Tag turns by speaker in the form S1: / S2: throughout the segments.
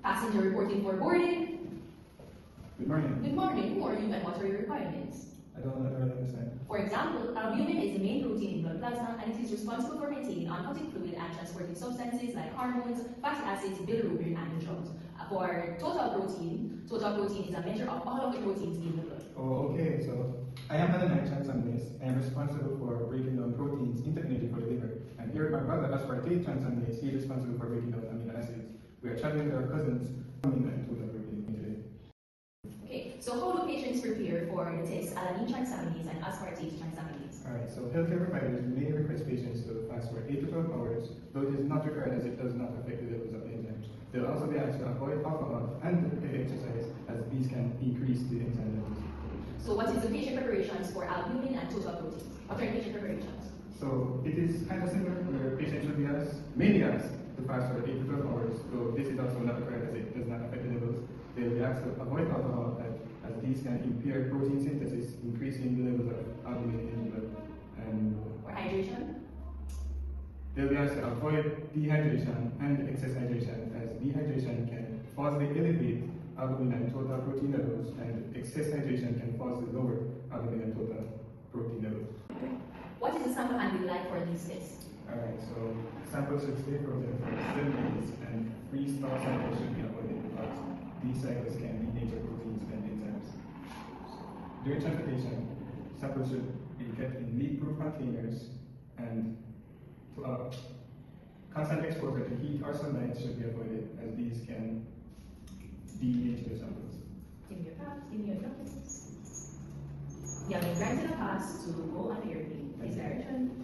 S1: Passenger reporting for boarding.
S2: Good morning.
S1: Good morning. Who are you and what are your requirements?
S2: I don't really understand.
S1: For example, albumin is the main protein in blood plasma and it is responsible for maintaining uncoated fluid and transporting substances like hormones, fatty acids, bilirubin, and drugs. For total protein is a measure of all of the proteins in the blood.
S2: Oh, okay. So I am an transaminase. I am responsible for breaking down proteins into energy for the liver. And here my brother, aspartate transaminase, he is responsible for breaking down amino acids. We are traveling with our cousins coming and total protein today.
S1: Okay, so how do patients prepare for the tests alanine transaminase and aspartate transaminase?
S2: Alright, so healthcare providers may request patients to fast for 8 to 12 hours, though it is not required as it does not affect the levels of enzymes. They'll also be asked to avoid alcohol and exercise as these can increase the enzyme levels.
S1: So what is the patient preparations for albumin and total protein? What are patient preparations?
S2: So it is kind of similar where patients should be mainly asked to fast for 8 to 12 hours, though this is also not required as it does not affect the levels. They'll be asked to avoid alcohol as these can impair protein synthesis, increasing the levels of albumin in the blood. And
S1: for hydration?
S2: They'll be asked to avoid dehydration and excess hydration as dehydration can falsely elevate albumin and total protein levels and excess hydration can falsely lower albumin and total protein levels.
S1: What is the sample handling like for these tests?
S2: Alright, so samples should stay frozen for 7 days and freeze-thaw samples should be avoided because these cycles can denature proteins and enzymes. During transportation, samples should be kept in leak-proof containers and constant exposure to heat or sunlight should be avoided as these can denature the samples.
S1: Give me your pass, give me your documents. You have been granted a pass to go on the airplane. Please direction.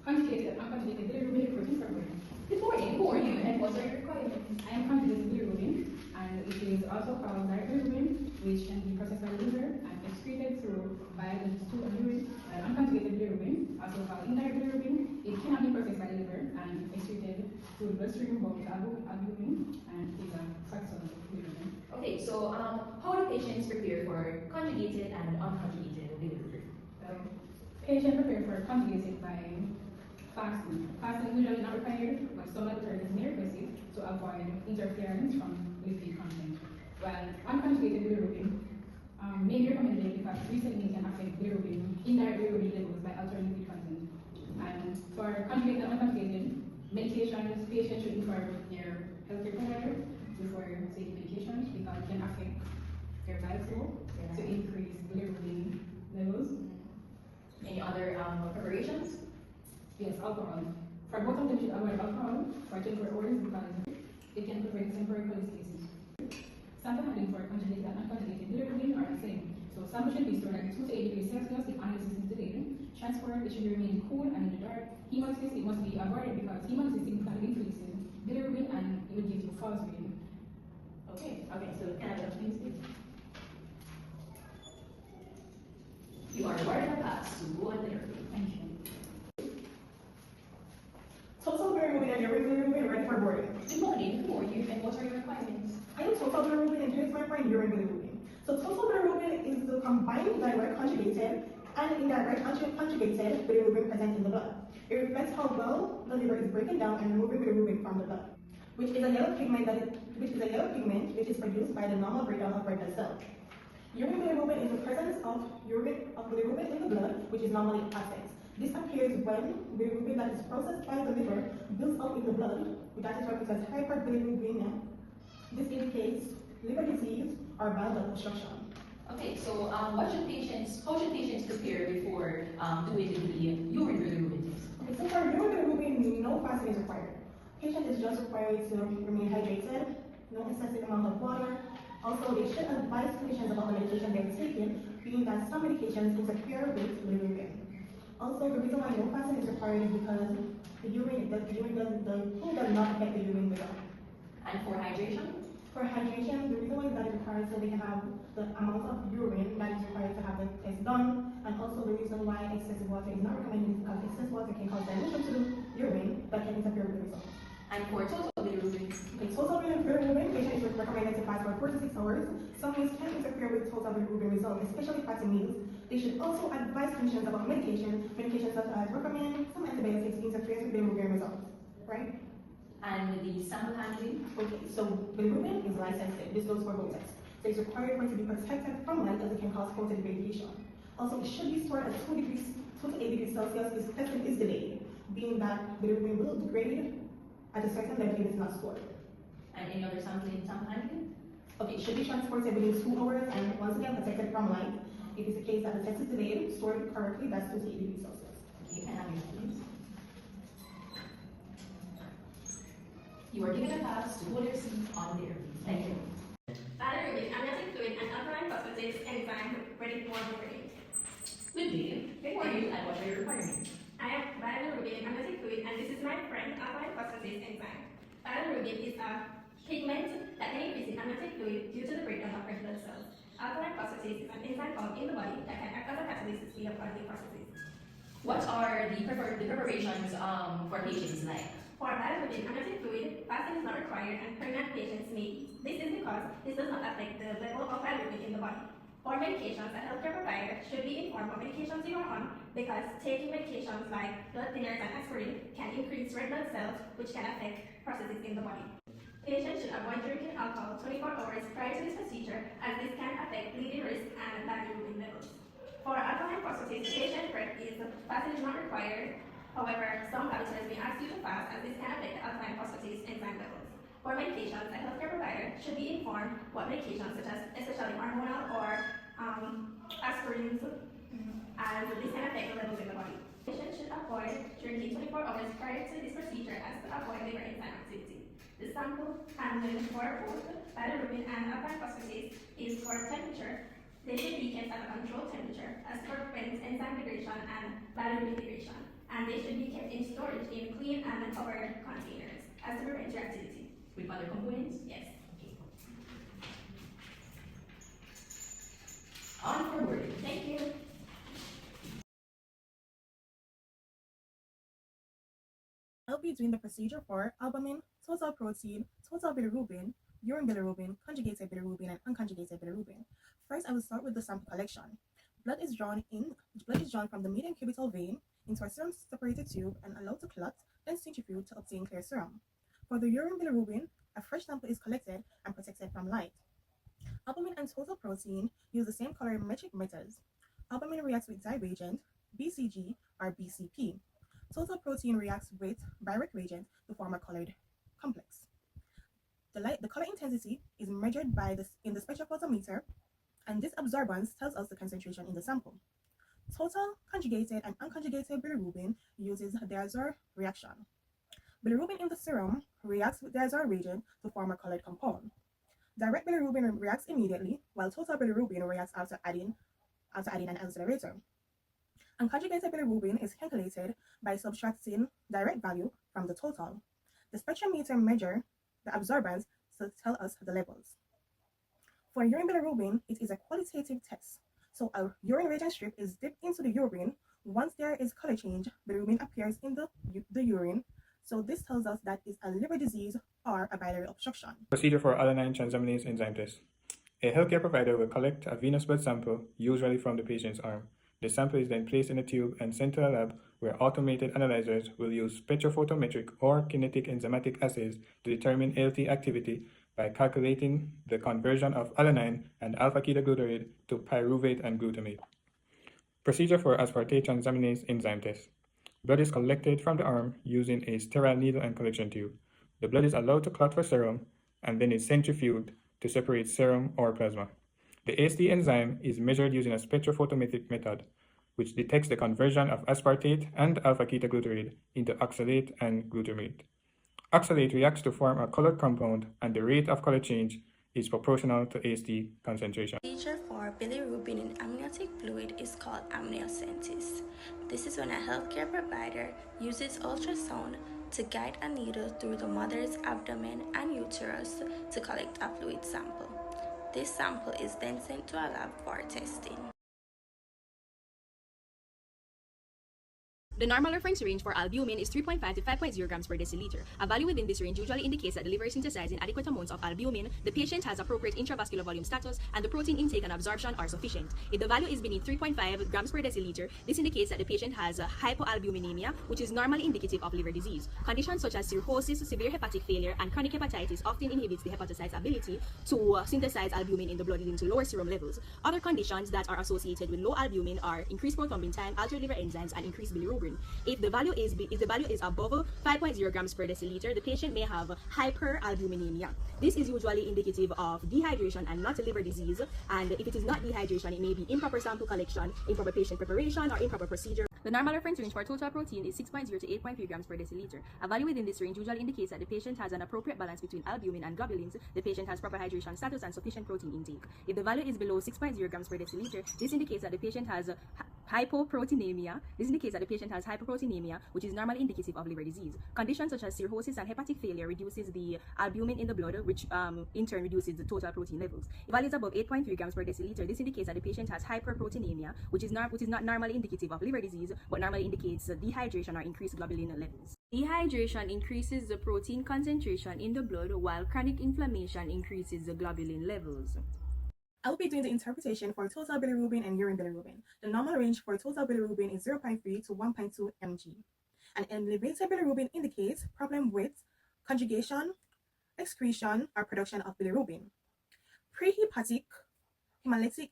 S3: Conjugated unconjugated bilirubin protein program.
S1: Good morning, who are you and what are your requirements?
S3: I am conjugated bilirubin, and it is also called direct bilirubin, which can be processed by the liver and excreted through bile, stool, and urine. While unconjugated bilirubin, also called indirect bilirubin, it cannot be processed by the liver and excreted through the bloodstream bound albumin and is a fractional bilirubin.
S1: Okay, so how do patients prepare for conjugated and unconjugated bilirubin?
S3: Patient prepare for conjugated by fasting. Fasting usually not required, but some laboratories may request it to avoid interference from lipid content. While unconjugated bilirubin may be recommended because recently can affect bilirubin, indirect bilirubin levels by altering lipid content. And for conjugated and unconjugated medications, patients should inform their healthcare provider before taking medications because it can affect their bile flow to increase bilirubin levels.
S1: Any other preparations?
S3: Yes, alcohol. For both of them, should avoid alcohol for 24 hours because it can prevent temporary cholestasis. Sample handling for conjugated and unconjugated bilirubin are the same. So samples should be stored at 2 to 8 degrees Celsius if analysis is delayed. Transport, it should remain cool and in the dark. Hemolysis, it must be avoided because hemolysis significantly increases bilirubin and it will give you false reading.
S1: Okay, so can I have your please? You are awarded a pass to go on the airplane.
S3: Thank you.
S4: Total bilirubin and urine bilirubin ready for boarding.
S1: Good morning, who are you and what are your requirements?
S4: I am total bilirubin and here is my friend urine bilirubin. So total bilirubin is the combined direct conjugated and indirect conjugated bilirubin present in the blood. It reflects how well the liver is breaking down and removing bilirubin from the blood, which is a yellow pigment which is produced by the normal breakdown of red blood cells. Urine bilirubin is the presence of bilirubin in the blood, which is normally absent. This appears when bilirubin that is processed by the liver builds up in the blood, that is referred as hyperbilirubinemia. This indicates liver disease or bile duct obstruction.
S1: Okay, so how should patients prepare before doing the urine bilirubin test?
S4: Okay, so for urine bilirubin, no fasting is required. Patient is just required to remain hydrated, no excessive amount of water. Also, they should advise patients about the medication they're taking, being that some medications interfere with bilirubin. Also, the reason why no fasting is required is because the food does not affect the urine result.
S1: And for hydration?
S4: For hydration, the reason why that is required so they can have the amount of urine that is required to have the test done, and also the reason why excessive water is not recommended is because excess water can cause dilution to the urine that can interfere with the result.
S1: And for total bilirubin?
S4: Okay, total bilirubin, patient is recommended to fast for 4 to 6 hours. Some meals can interfere with total bilirubin results, especially fatty meals. They should also advise clinicians about medications such as Rocamin, some antibiotics interfere with bilirubin results, right?
S1: And the sample handling?
S4: Okay, so bilirubin is licensed, disclosed for both tests. So it's required for it to be protected from light as it can cause photodegradation. Also, it should be stored at 2 to 8 degrees Celsius if testing is delayed, being that bilirubin will degrade at a certain level if it's not stored.
S1: And any other sample handling?
S4: Okay, it should be transported within 2 hours and once again protected from light. If it's the case that the test is delayed, stored correctly, that's 2 to 8 degrees Celsius.
S1: Okay, can I have your please? You are given a pass to hold your seat on there, please. Thank you.
S5: Bilirubin, amniotic fluid, and alkaline phosphatase enzyme ready for delivery.
S1: Good day. Good morning. And what are your requirements?
S5: I am bilirubin, amniotic fluid, and this is my friend, alkaline phosphatase enzyme. Bilirubin is a pigment that can increase in amniotic fluid due to the breakdown of red blood cells. Alkaline phosphatase is an enzyme found in the body that can act as a catalyst to speed up bodily processes.
S1: What are the preparations for patients like?
S5: For bilirubin, amniotic fluid, fasting is not required and pregnant patients may eat. This is because this does not affect the level of bilirubin in the body. For medications, a healthcare provider should be informed what medications you are on because taking medications like blood thinners and aspirin can increase red blood cells, which can affect processes in the body. Patients should avoid drinking alcohol 24 hours prior to this procedure as this can affect bleeding risk and bilirubin levels. For alkaline phosphatase, the patient prep is fasting is not required. However, some laboratories may ask you to fast as this can affect the alkaline phosphatase enzyme levels. For medications, a healthcare provider should be informed what medications, such as especially hormonal or aspirins, as this can affect the levels in the body. Patients should avoid drinking 24 hours prior to this procedure as to avoid liver enzyme activity. The sample handling for both bilirubin and alkaline phosphatase is for temperature. They should be kept at a controlled temperature as to prevent enzyme degradation and bilirubin degradation. And they should be kept in storage in clean and covered containers as to prevent reactivity.
S1: With other components?
S5: Yes.
S1: Okay. On forward.
S5: Thank you.
S4: I'll be doing the procedure for albumin, total protein, total bilirubin, urine bilirubin, conjugated bilirubin, and unconjugated bilirubin. First, I will start with the sample collection. Blood is drawn from the median cubital vein into a serum separated tube and allowed to clot, then centrifuge to obtain clear serum. For the urine bilirubin, a fresh sample is collected and protected from light. Albumin and total protein use the same colorimetric methods. Albumin reacts with dye reagent, BCG or BCP. Total protein reacts with Birac reagent to form a colored complex. The color intensity is measured in the spectrophotometer, and this absorbance tells us the concentration in the sample. Total, conjugated, and unconjugated bilirubin uses the Diazor reaction. Bilirubin in the serum reacts with Diazor reagent to form a colored compound. Direct bilirubin reacts immediately, while total bilirubin reacts after adding an accelerator. Unconjugated bilirubin is calculated by subtracting direct value from the total. The spectrometer measures the absorbance to tell us the levels. For urine bilirubin, it is a qualitative test. So a urine reagent strip is dipped into the urine. Once there is color change, bilirubin appears in the urine. So this tells us that it's a liver disease or a biliary obstruction.
S2: Procedure for alanine transaminase enzyme test. A healthcare provider will collect a venous blood sample, usually from the patient's arm. The sample is then placed in a tube and sent to a lab where automated analyzers will use spectrophotometric or kinetic enzymatic assays to determine ALT activity by calculating the conversion of alanine and alpha-ketoglutarate to pyruvate and glutamate. Procedure for aspartate transaminase enzyme test. Blood is collected from the arm using a sterile needle and collection tube. The blood is allowed to clot for serum and then is centrifuged to separate serum or plasma. The AST enzyme is measured using a spectrophotometric method, which detects the conversion of aspartate and alpha-ketoglutarate into oxalate and glutamate. Oxalate reacts to form a colored compound, and the rate of color change is proportional to AST concentration.
S6: Procedure for bilirubin in amniotic fluid is called amniocentesis. This is when a healthcare provider uses ultrasound to guide a needle through the mother's abdomen and uterus to collect a fluid sample. This sample is then sent to a lab for testing.
S1: The normal reference range for albumin is 3.5 to 5.0 grams per deciliter. A value within this range usually indicates that the liver is synthesizing adequate amounts of albumin, the patient has appropriate intravascular volume status, and the protein intake and absorption are sufficient. If the value is beneath 3.5 grams per deciliter, this indicates that the patient has hypoalbuminemia, which is normally indicative of liver disease. Conditions such as cirrhosis, severe hepatic failure, and chronic hepatitis often inhibits the hepatocyte's ability to synthesize albumin in the blood, leading to lower serum levels. Other conditions that are associated with low albumin are increased prothrombin time, altered liver enzymes, and increased bilirubin. If the value is above 5.0 grams per deciliter, the patient may have hyperalbuminemia. This is usually indicative of dehydration and not liver disease, and if it is not dehydration, it may be improper sample collection, improper patient preparation, or improper procedure. The normal reference range for total protein is 6.0 to 8.3 grams per deciliter. A value within this range usually indicates that the patient has an appropriate balance between albumin and globulins, the patient has proper hydration status, and sufficient protein intake. If the value is below 6.0 grams per deciliter, this indicates that the patient has hypoproteinemia. This indicates that the patient has hyperproteinemia, which is normally indicative of liver disease. Conditions such as cirrhosis and hepatic failure reduces the albumin in the blood, which in turn reduces the total protein levels. If value is above 8.3 grams per deciliter, this indicates that the patient has hyperproteinemia, which is not normally indicative of liver disease, but normally indicates dehydration or increased globulin levels. Dehydration increases the protein concentration in the blood, while chronic inflammation increases the globulin levels.
S4: I will be doing the interpretation for total bilirubin and urine bilirubin. The normal range for total bilirubin is 0.3 to 1.2 mg. An elevated bilirubin indicates problem with conjugation, excretion, or production of bilirubin. Prehepatic hemolytic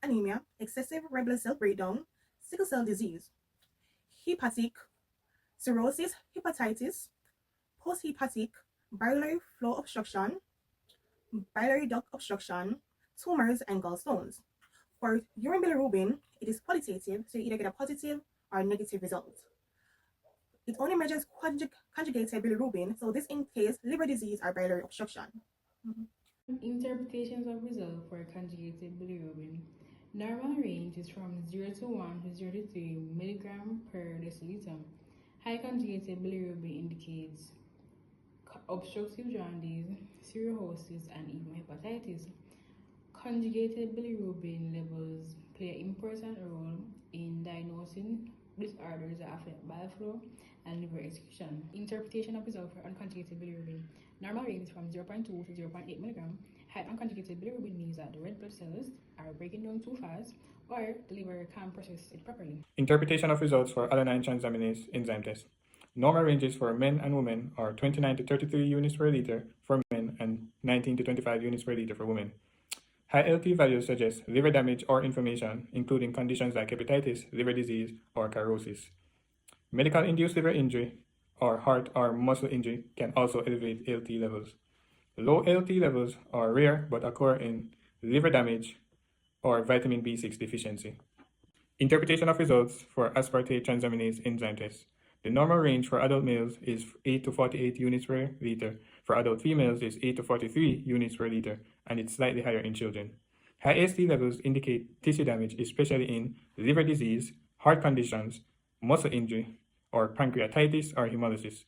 S4: anemia, excessive red blood cell breakdown, sickle cell disease, hepatic cirrhosis, hepatitis, posthepatic biliary flow obstruction, biliary duct obstruction, tumors, and gallstones. For urine bilirubin, it is qualitative, so you either get a positive or negative result. It only measures conjugated bilirubin, so this indicates liver disease or biliary obstruction.
S3: Interpretations of result for conjugated bilirubin. Normal range is from 0 to 1 to 0 to 3 milligram per deciliter. High conjugated bilirubin indicates obstructive jaundice, cirrhosis, and even hepatitis. Conjugated bilirubin levels play an important role in diagnosing disorders that affect bile flow and liver excretion. Interpretation of results for unconjugated bilirubin. Normal range is from 0.2 to 0.8 milligram. High unconjugated bilirubin means that the red blood cells are breaking down too fast, or the liver can't process it properly.
S2: Interpretation of results for alanine transaminase enzyme test. Normal ranges for men and women are 29 to 33 units per liter for men and 19 to 25 units per liter for women. High LT values suggest liver damage or inflammation, including conditions like hepatitis, liver disease, or cirrhosis. Medical-induced liver injury or heart or muscle injury can also elevate LT levels. Low LT levels are rare but occur in liver damage or vitamin B6 deficiency. Interpretation of results for aspartate transaminase enzyme test. The normal range for adult males is 8 to 48 units per liter. For adult females is 8 to 43 units per liter, and it's slightly higher in children. High AST levels indicate tissue damage, especially in liver disease, heart conditions, muscle injury, or pancreatitis or hemolysis.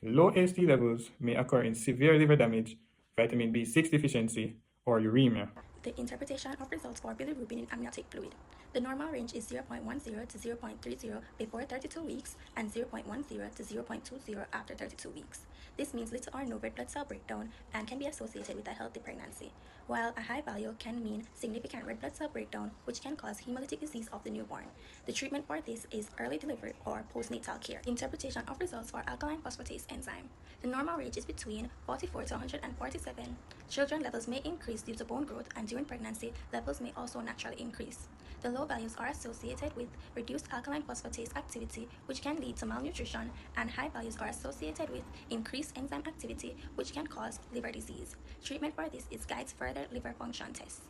S2: Low AST levels may occur in severe liver damage, vitamin B6 deficiency, or uremia.
S6: The interpretation of results for bilirubin in amniotic fluid. The normal range is 0.10 to 0.30 before 32 weeks and 0.10 to 0.20 after 32 weeks. This means little or no red blood cell breakdown and can be associated with a healthy pregnancy, while a high value can mean significant red blood cell breakdown, which can cause hemolytic disease of the newborn. The treatment for this is early delivery or postnatal care. Interpretation of results for alkaline phosphatase enzyme. The normal range is between 44 to 147. Children levels may increase due to bone growth, and during pregnancy, levels may also naturally increase. The low values are associated with reduced alkaline phosphatase activity, which can lead to malnutrition, and high values are associated with increased enzyme activity, which can cause liver disease. Treatment for this is guides further liver function tests.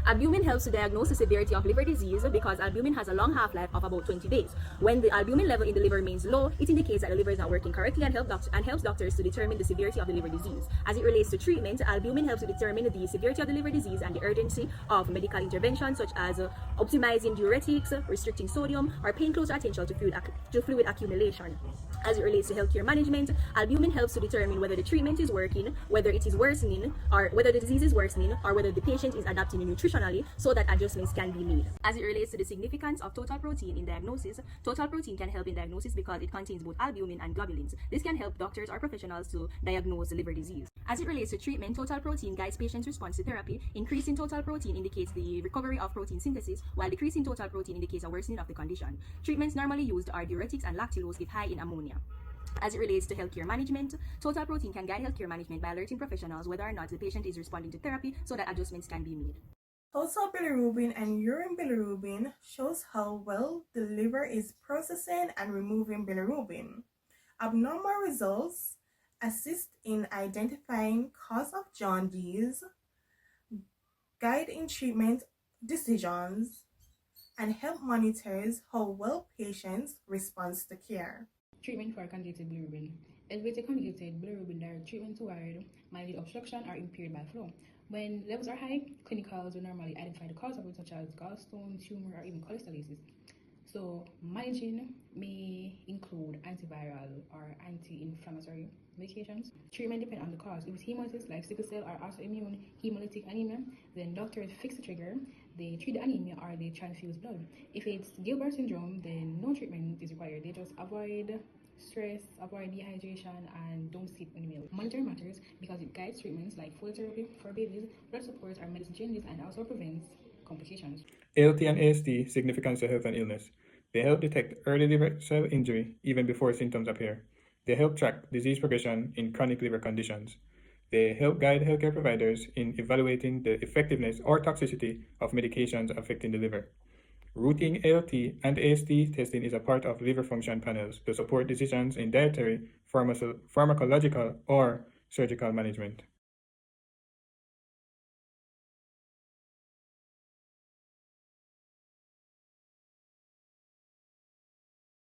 S1: Albumin helps to diagnose the severity of liver disease because albumin has a long half-life of about 20 days. When the albumin level in the liver remains low, it indicates that the liver is not working correctly and helps doctors to determine the severity of the liver disease. As it relates to treatment, albumin helps to determine the severity of the liver disease and the urgency of medical intervention, such as optimizing diuretics, restricting sodium, or paying closer attention to fluid accumulation. As it relates to healthcare management, albumin helps to determine whether the treatment is working, whether it is worsening, or whether the disease is worsening, or whether the patient is adapting nutritionally so that adjustments can be made. As it relates to the significance of total protein in diagnosis, total protein can help in diagnosis because it contains both albumin and globulins. This can help doctors or professionals to diagnose liver disease. As it relates to treatment, total protein guides patients' response to therapy. Increasing total protein indicates the recovery of protein synthesis, while decreasing total protein indicates a worsening of the condition. Treatments normally used are diuretics and lactulose if high in ammonia. As it relates to healthcare management, total protein can guide healthcare management by alerting professionals whether or not the patient is responding to therapy so that adjustments can be made.
S4: Total bilirubin and urine bilirubin shows how well the liver is processing and removing bilirubin. Abnormal results assist in identifying cause of jaundice, guide in treatment decisions, and help monitors how well patients respond to care.
S3: Treatment for conjugated bilirubin. Elevated conjugated bilirubin direct treatment toward mild obstruction or impaired bile flow. When levels are high, clinicals will normally identify the cause of it, such as gallstone, tumor, or even cholestasis. So managing may include antiviral or anti-inflammatory medications. Treatment depends on the cause. If it's hemolysis like sickle cell or autoimmune hemolytic anemia, then doctors fix the trigger, they treat the anemia or they transfuse blood. If it's Gilbert syndrome, then no treatment is required. They just avoid stress, avoid dehydration, and don't skip any meal. Monitoring matters because it guides treatments like phototherapy for babies, blood support or medicine changes, and also prevents complications.
S2: ALT and AST significance to health and illness. They help detect early liver cell injury even before symptoms appear. They help track disease progression in chronic liver conditions. They help guide healthcare providers in evaluating the effectiveness or toxicity of medications affecting the liver. Routine ALT and AST testing is a part of liver function panels to support decisions in dietary, pharmacological, or surgical management.